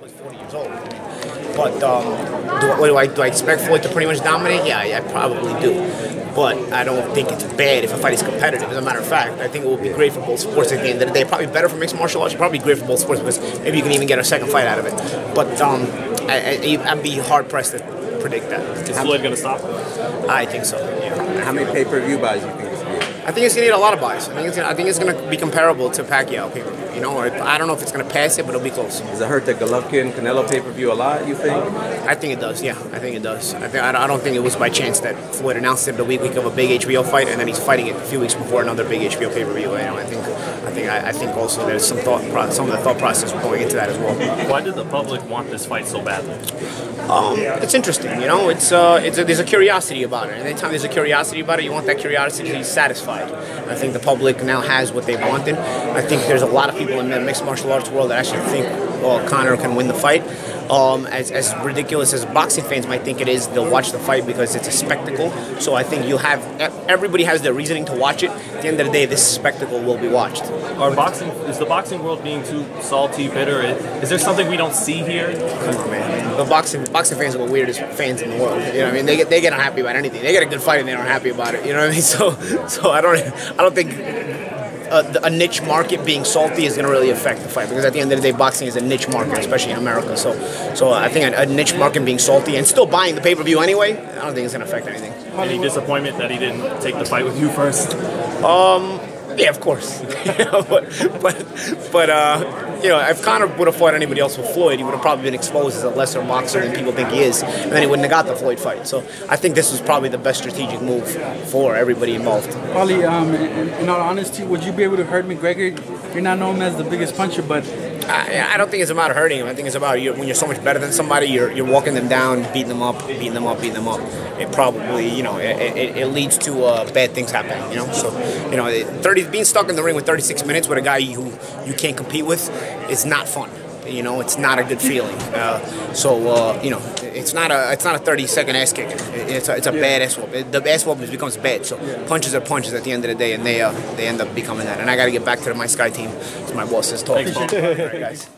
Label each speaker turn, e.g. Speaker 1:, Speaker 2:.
Speaker 1: Floyd's 40 years old. But do I expect Floyd to pretty much dominate? Yeah, I probably do. But I don't think it's bad if a fight is competitive. As a matter of fact, I think it would be great for both sports at the end of the day. Probably better for mixed martial arts. Probably great for both sports because maybe you can even get a second fight out of it. But I'd be hard pressed to predict that.
Speaker 2: Is Floyd going to stop?
Speaker 1: I think so. Yeah.
Speaker 3: How many pay-per-view buys do you think it's going to be?
Speaker 1: I think it's going to need a lot of buys. I think it's going to be comparable to Pacquiao pay-per-view. You know, I don't know if it's going to pass it, but it'll be close.
Speaker 3: Does it hurt the Golovkin-Canelo pay-per-view a lot, you think?
Speaker 1: I think it does, yeah. I think it does. I don't think it was by chance that Floyd announced it the week of a big HBO fight, and then he's fighting it a few weeks before another big HBO pay-per-view. You know, I think also there's some of the thought process going into that as well.
Speaker 2: Why did the public want this fight so badly?
Speaker 1: It's interesting, you know. There's a curiosity about it. And anytime there's a curiosity about it, you want that curiosity to be satisfied. I think the public now has what they wanted. I think there's a lot of people in the mixed martial arts world that actually think, well, Conor can win the fight. As ridiculous as boxing fans might think it is, they'll watch the fight because it's a spectacle. So I think everybody has their reasoning to watch it. At the end of the day, this spectacle will be watched.
Speaker 2: Is the boxing world being too salty, bitter? Is there something we don't see here?
Speaker 1: Come on, man. The boxing fans are the weirdest fans in the world. You know what I mean? They get unhappy about anything. They get a good fight and they're unhappy about it. You know what I mean? So I don't think a niche market being salty is going to really affect the fight, because at the end of the day, boxing is a niche market, especially in America. So I think a niche market being salty and still buying the pay-per-view anyway, I don't think it's going to affect anything.
Speaker 2: Any disappointment that he didn't take the fight with you first?
Speaker 1: Yeah, of course. but you know, if Conor would have fought anybody else with Floyd, he would have probably been exposed as a lesser boxer than people think he is, and then he wouldn't have got the Floyd fight. So I think this was probably the best strategic move for everybody involved.
Speaker 4: Paulie, in all honesty, would you be able to hurt Mcgregor? You're not known as the biggest puncher, but
Speaker 1: I don't think it's about hurting him. I think it's about when you're so much better than somebody, you're walking them down, beating them up. It probably, you know, it leads to bad things happening. You know, so you know, being stuck in the ring with 36 minutes with a guy who you can't compete with, it's not fun. You know, it's not a good feeling. You know, it's not a 30-second ass kicking. It's a bad ass whoop. The ass whoop becomes bad. So punches are punches at the end of the day, and they end up becoming that. And I got to get back to my Sky team, as my boss has told me. All right, guys.